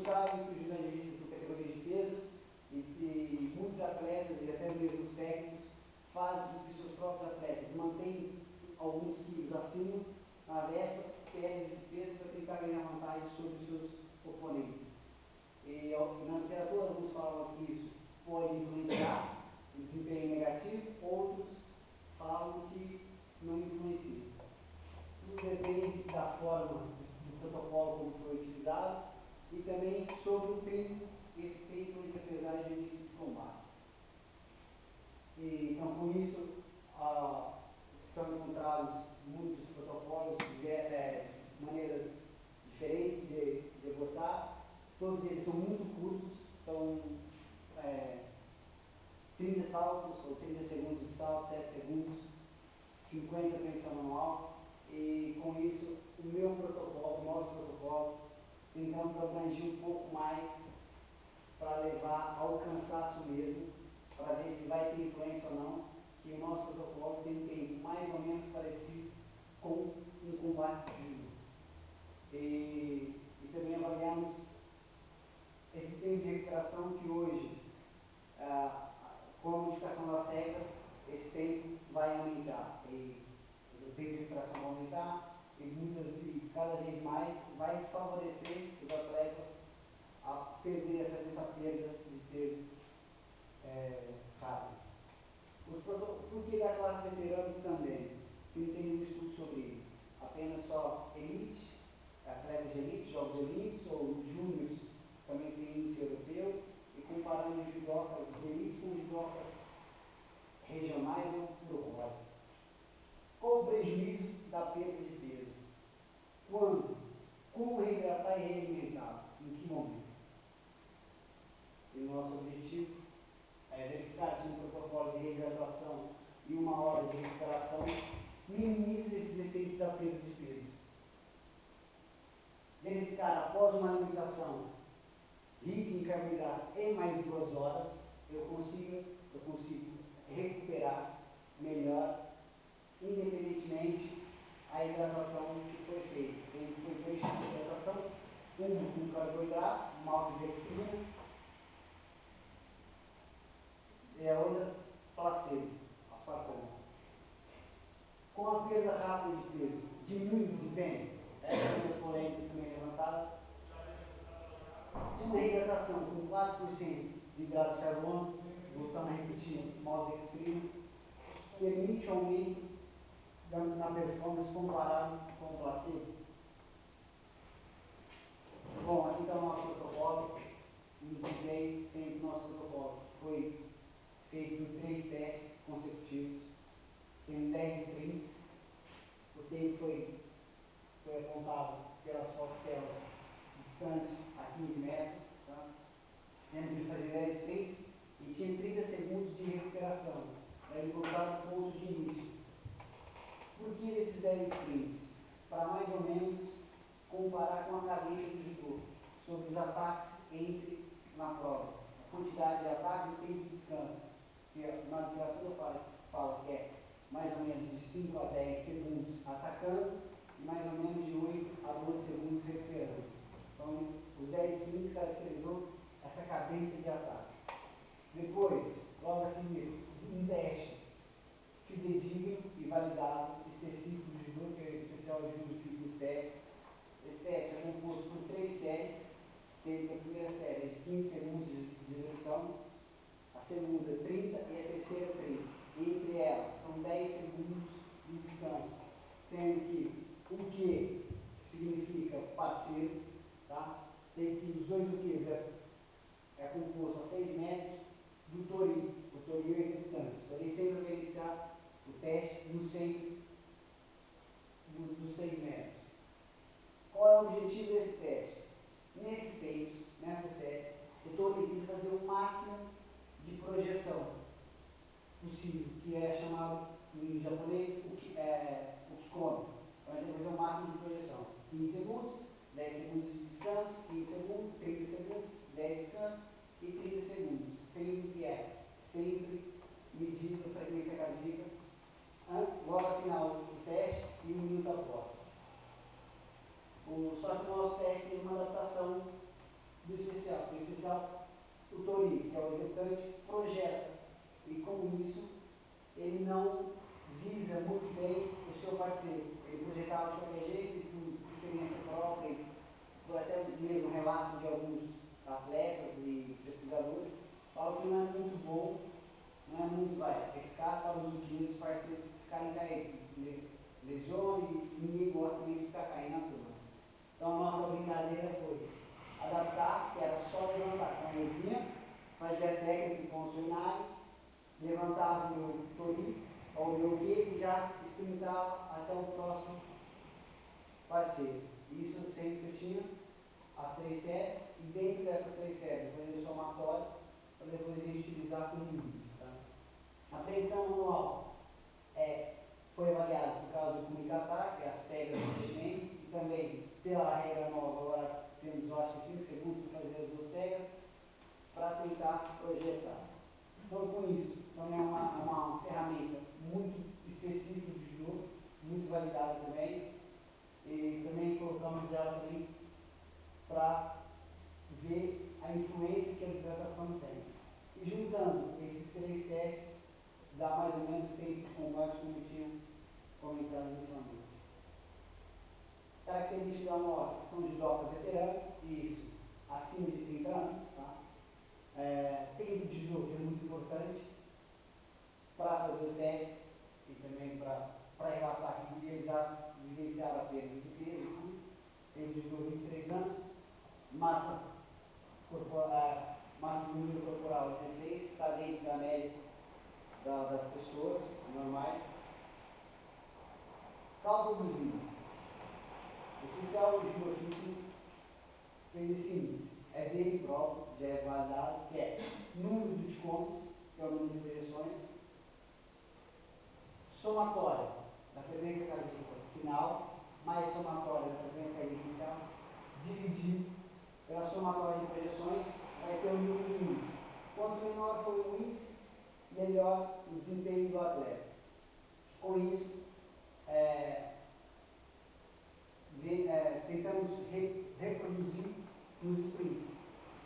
sabem que os gigantes de categoria de peso e muitos atletas e até mesmo os técnicos fazem com que seus próprios atletas mantêm alguns quilos acima na véspera, perdem esse peso para tentar ganhar vantagem sobre os seus oponentes. E na literatura, alguns falam que isso pode influenciar o desempenho negativo, outros falam que não influencia. Tudo depende da forma do protocolo como foi utilizado e também sobre o tempo, esse tempo entre a pesagem e o início de combate. E, então, com isso, estão encontrados muitos protocolos, maneiras diferentes de abordar. Todos eles são muito curtos, são 30 saltos, ou 30 segundos de salto, 7 segundos, 50 tensão manual, e com isso o meu protocolo, o nosso protocolo, tentamos abranger um pouco mais para levar ao cansaço mesmo, para ver se vai ter influência ou não, que o nosso protocolo tem um tempo mais ou menos parecido com um combate de judo. E também avaliamos esse tempo de recuperação que hoje, com a modificação das regras, esse tempo vai aumentar. E o tempo de recuperação vai aumentar e cada vez mais vai favorecer os atletas a fazer essa perda de peso rápido. Por que da classe veteranos também? Não tem um estudo sobre isso. Apenas só elite, atletas de elite, jogos elite ou júniors, também tem índice europeu, e comparando os judocas de elite com os judocas regionais ou por hora. Qual o prejuízo da perda de peso? Quando? Como reidratar e realimentar? Em que momento? E o nosso objetivo é verificar se um protocolo de reidratação e uma hora de recuperação minimiza esses efeitos da perda de peso. Verificar após uma alimentação rica em carboidrato em mais de 2 horas, eu consigo recuperar melhor, independentemente da hidratação que foi feita. Sempre foi 2 tipos de hidratação, um com carboidrato, maltodextrina, e a outra placebo, aspartame. Com a perda rápida de peso, diminui o desempenho? Essas são as polêmicas também levantadas. Se uma reidratação com 4% de hidrato de carbono, voltando a repetir, maltodextrina, permite o aumento na performance comparado com o placebo? Bom, aqui está o nosso protocolo, e o desempenho sempre do nosso protocolo. Foi feito em 3 testes consecutivos, tem 10 sprints, o tempo foi apontado pelas células distantes a 15 metros, tá? Temos de fazer 10 sprints e tinha 30 segundos de recuperação, para encontrar o ponto de início. Por que esses 10 sprints? Para mais ou menos comparar com a cadência do judô, sobre os ataques na prova, a quantidade de ataques e o tempo de descanso, que na literatura fala que é mais ou menos de 5 a 10 segundos atacando e mais ou menos de 8 a 12 segundos recuperando. Então, os 10 sprints caracterizou essa cadência de ataque. Depois, logo a seguir, um teste fidedigno e validado, específico do judô, que é o especial judo fitness test. Esse teste é composto por 3 séries, sendo que a primeira série é de 15 segundos de execução, a segunda 30 e a terceira 30. Entre elas, são 10 segundos de descanso, sendo que o Q significa parceiro, tá? Tem que os dois Qs é composto a 6 metros do torinho, o torinho é executante. O torinho sempre vai iniciar o teste no centro dos 6 metros. Qual é o objetivo desse teste? Nesses tempos, nessa série, o torinho tem que fazer o máximo de projeção possível, que é chamado em japonês o kikono. Então, a gente vai fazer o máximo de projeção. 15 segundos, 10 segundos de descanso, 15 segundos, 30 segundos, 10 de descanso e 30 segundos. Sempre que é, sempre medindo a frequência cardíaca, logo ao final do teste e 1 minuto após. Só que o nosso teste tem uma adaptação do importante, projeta. E com isso, ele não visa muito bem o seu parceiro. Ele projetava de qualquer jeito, e por experiência própria, por até mesmo relato de alguns atletas e pesquisadores, falam que não é muito bom, não é muito eficaz para os últimos parceiros ficarem caindo. Lesione e ninguém gosta nem de ficar caindo na turma. Então a nossa brincadeira foi adaptar, que era só levantar. Então eu vinha, fazia a técnica com o seminário, levantava o meu tori, ou o meu guia e já sprintava até o próximo parceiro. Isso sempre eu tinha as 3 séries, e dentro dessas 3 séries eu fazia o somatório para depois a gente utilizar com limites. Tá? A tensão anual foi avaliada por causa do comunicatar, que é as pegas do regimento, e também pela regra nova, agora temos, eu acho que 5 segundos para fazer as 2 pegas, para tentar projetar. Então, com isso, também é uma ferramenta muito específica de judô, muito validada também, e também colocamos ela também para ver a influência que a desidratação tem. E juntando esses 3 testes, dá mais ou menos o tempo de combate como eu tinha comentado inicialmente. Características da morte são judocas veteranos, e isso acima de 30 anos. Tá? Tempo de judô, que é muito importante, para fazer os testes e também para relatar que eles já vivenciaram a perda de peso e tudo. Tempo de judô, 23 anos. Massa do número corporal 16, está dentro da média das pessoas normais. Cálculo dos índices. O oficial de judô fitness fez esse índice. É dele próprio, já é validado, que é número de descontos, que é o número de projeções, somatória da frequência cardíaca final, mais somatória da frequência cardíaca inicial, dividido pela somatória de projeções, vai ter o número de índice. Quanto menor for o índice, melhor o desempenho do atleta. Com isso, tentamos reproduzir nos sprints,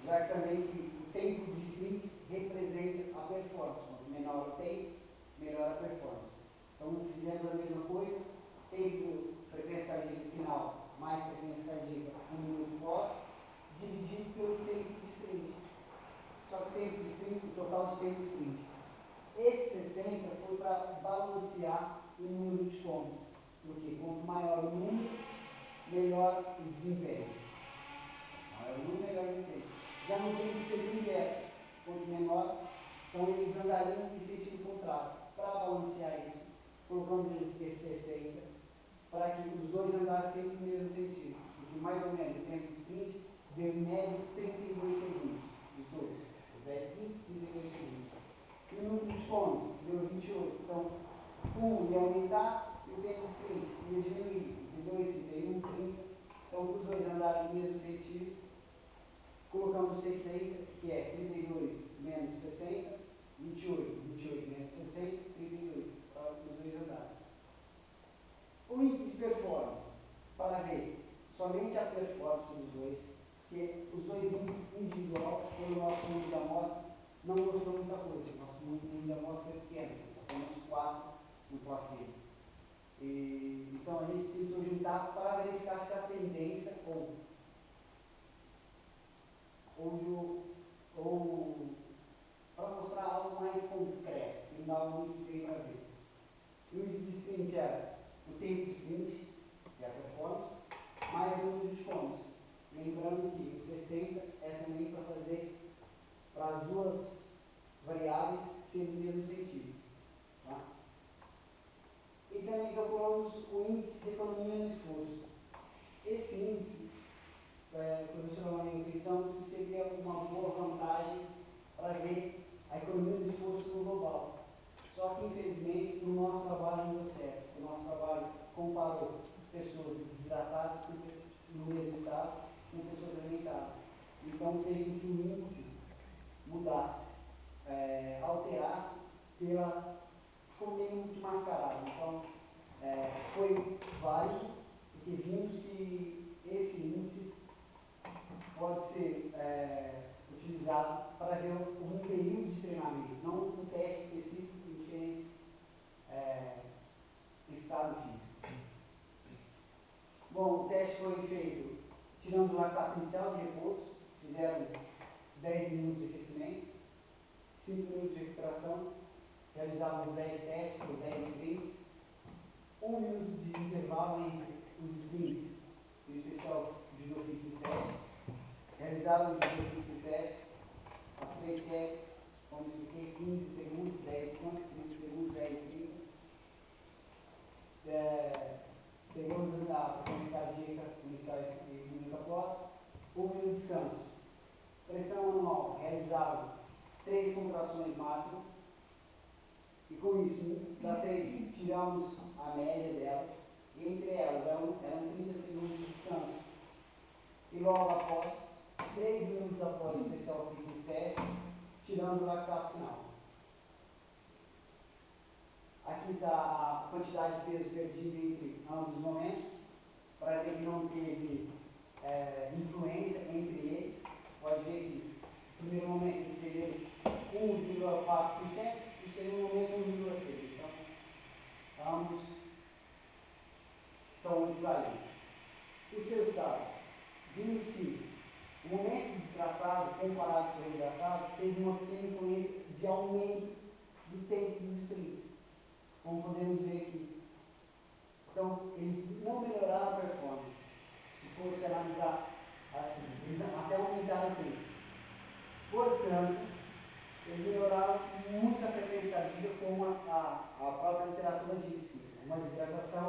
já que também que o tempo de sprint representa a performance. Quanto menor o tempo, melhor a performance. Então, fizemos a mesma coisa, tempo, frequência cardíaca final, mais frequência cardíaca, 1 minuto pós, dividido pelo tempo de sprint. Só que o tempo de sprint, o total de tempo de sprint. Esse 60 foi para balancear o número de pontos, porque quanto maior o número, melhor o desempenho. Maior o número, melhor o desempenho. Já no tempo seria o inverso. Quanto menor, então eles andariam em sentido contrário. Para balancear isso, colocamos esse 60 para que os dois andassem sempre no mesmo sentido. Porque mais ou menos o tempo de sprint deu em média 32 segundos. Os dois. Os 10, 15, 32 segundos. E o número de pontos deu 28. Então, um ia aumentar e o tempo de sprint ia diminuir. De 2, 31, 30. Então, os dois andarem no mesmo sentido, colocamos 60, que é 32 menos 60, 28. 28 menos 60, 32. Para os dois andarem. O índice de performance, para ver somente a performance dos dois, que os dois índices individual, pelo nosso mundo da moto, não mostrou muita coisa. Nosso mundo da moto foi pequeno, só temos 4 no placebo. Então a gente tentou juntar para verificar se a tendência ou para mostrar algo mais concreto, que não dava muito bem para ver. O índice de sprint era o tempo de sprint, que é a performance, mais o número de pontos. Lembrando que o 60 é também para fazer para as duas variáveis serem no mesmo sentido. Tá? E também calculamos o índice de economia no esforço. Esse índice, o professor Marinho pensamos que seria uma boa vantagem para ver a economia do esforço no global. Só que, infelizmente, no nosso trabalho não deu certo. O nosso trabalho comparou pessoas desidratadas no mesmo estado com pessoas alimentadas. Então, fez com que o índice mudasse, alterasse, ficou meio muito mascarado. Então, foi válido, porque vimos que esse índice pode ser utilizado para ver um período Bom, o teste foi feito tirando o lactato inicial de repouso, fizeram 10 minutos de aquecimento, 5 minutos de recuperação, realizavam os 10 testes, os 10 sprints, 1 minuto de intervalo entre os sprints, em especial de Judo Fitness Test, realizavam o Judo Fitness Test, as 3 testes, onde expliquei 15 segundos, 10 segundos, 30 segundos, 10 e 30. Pegamos a frequência cardíaca inicial e minuto após, 1 minuto de descanso. Pressão anual, realizava 3 contrações máximas, e com isso, da 3, tiramos a média delas, e entre elas eram 30 segundos de descanso. E logo após, 3 minutos após o especial fitness test, tirando o lactato final. Aqui está a quantidade de peso perdido entre ambos os momentos, para ver que não teve influência entre eles. Pode ver que no primeiro momento eles perderam 1,4% e no segundo momento 1,6%. Então, ambos estão equivalentes. Os resultados. Vimos que o momento desidratado comparado com o hidratado teve uma pequena influência de aumento do tempo dos sprints, como podemos ver aqui. Então, eles não melhoraram a performance. Se fosse analisar assim, eles até aumentaram o tempo. Portanto, eles melhoraram muito a frequência cardíaca, como a própria literatura diz, que uma desidratação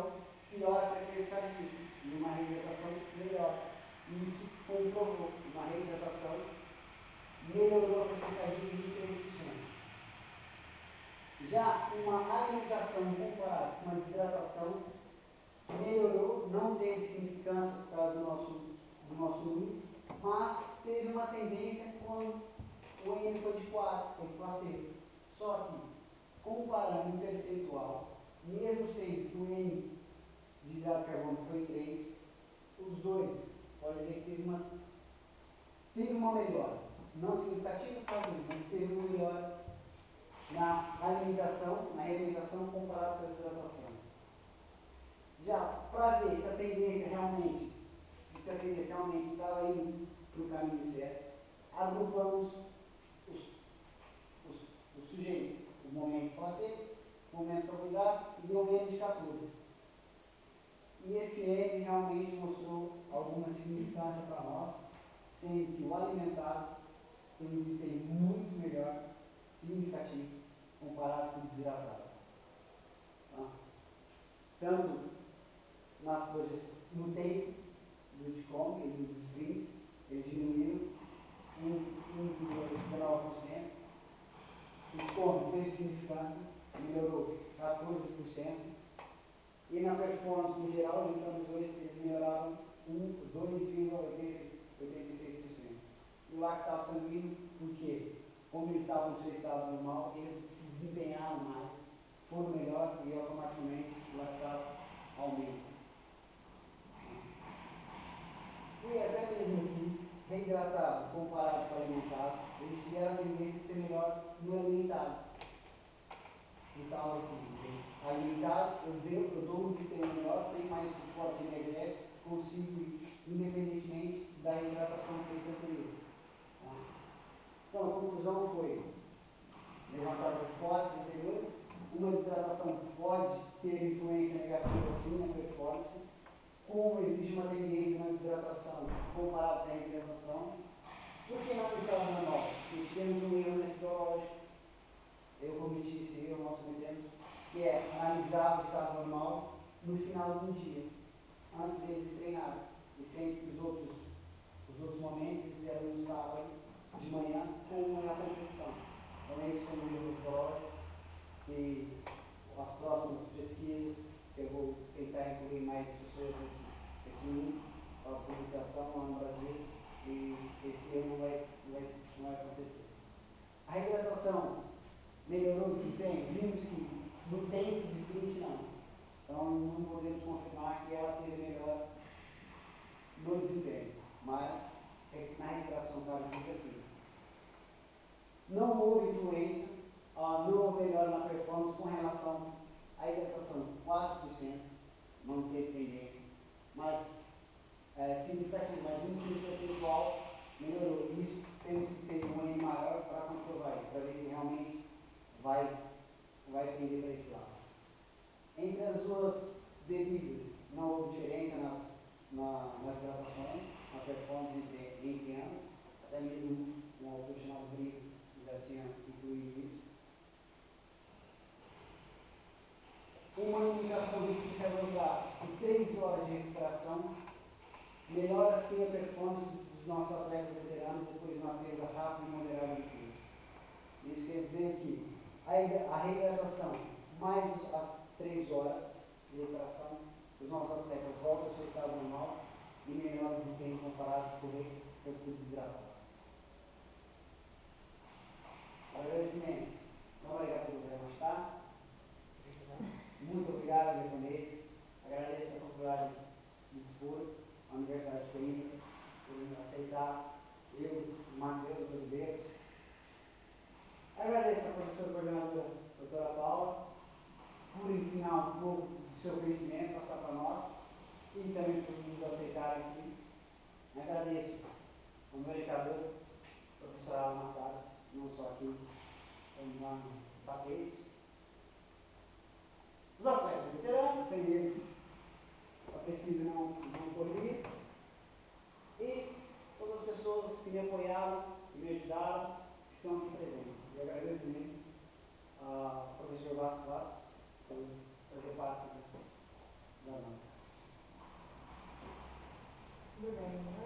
piora a frequência cardíaca e uma reidratação melhora. E isso comprovou. Uma reidratação melhorou a frequência cardíaca em 26%. Já uma alimentação comparada com uma desidratação melhorou, não teve significância por causa do nosso número, mas teve uma tendência quando o N foi de 4, foi placebo. Só que, comparando em percentual, mesmo sendo que o N de hidrato de carbono foi 3, os dois, pode ver que teve uma melhora. Não significativa, mas teve uma melhora na alimentação, na alimentação comparado com a hidratação. Já para ver se a tendência realmente estava indo para o caminho certo, agrupamos os sujeitos, o momento placebo, o momento obrigado e o N de 14. E esse N realmente mostrou alguma significância para nós, sendo que o alimentado tem um desempenho muito melhor, significativo, comparado com o desidratado. Tá? Tanto no tempo do decom e dos sprints, eles diminuíram 1,19%. O decom teve significância, melhorou 14%. E na performance em geral, juntando os dois, eles melhoraram 2,86%. E o lactato sanguíneo, porque, como eles estavam no seu estado normal, eles se desempenharam mais, foram melhor e automaticamente o lactato aumenta. E até mesmo aqui, reidratado comparado com o alimentado, eles tiveram a tendência de ser melhor no alimentado. Então, aqui, alimentado, eu dou um desempenho melhor, tenho mais suporte energético, consigo ir independentemente da hidratação feita anterior. Tá? Então, a conclusão foi levantar as hipóteses anteriores. Uma hidratação pode ter influência negativa sim na performance, como existe uma tendência na hidratação comparada com a hidratação. Por que não no estado normal? Porque temos um erro metodológico. Eu cometi esse erro, nós cometemos, que é analisar o estado normal no final do dia, antes deles de treinar. E sempre os outros momentos eles eram no sábado de manhã com a competição. Então esse foi o meu metodológico e as próximas pesquisas eu vou tentar incluir mais pessoas nesse mundo, a publicação lá no Brasil, e esse erro não vai acontecer. A hidratação melhorou o desempenho? Vimos que no tempo de sprint não. Então não podemos confirmar que ela teve melhor no desempenho, mas na hidratação cardíaca sim. Não houve influência, não houve melhora na performance com relação à hidratação, 4%, não teve tendência, mas significativo, mas no estudo percentual melhorou. Isso temos que ter um volume maior para comprovar isso, para ver se realmente vai tender para esse lado. Entre as duas bebidas, não houve diferença nas gravações, na performance entre anos, até mesmo um autor chamado Brito já tinha incluído isso. Uma indicação de ficar de 3 horas de recuperação melhora sim a performance dos nossos atletas veteranos depois de uma perda rápida e moderada de peso. Isso quer dizer que a reidratação mais as 3 horas de recuperação, os nossos atletas voltam ao seu estado normal e melhor desempenho comparado com o tudo desidratado. Agradecimentos. Não obrigado por nos gostar. Muito obrigado, japonês. Agradeço a Faculdade de Desporto, a Universidade de Coimbra, por aceitar eu, o Matheus, os brasileiros. Agradeço à professora coordenadora, doutora Paula, por ensinar um pouco do seu conhecimento, passar para nós, e também por nos aceitarem aqui. Agradeço ao meu orientador, professor Alan Massaro, não só aqui, como lá no tapete. Os atletas veteranos, sem eles, a pesquisa não corria. E todas as pessoas que me apoiaram, que me ajudaram, que estão aqui presentes. E agradeço muito ao professor Vasco Vaz por fazer parte da nossa. Muito bem.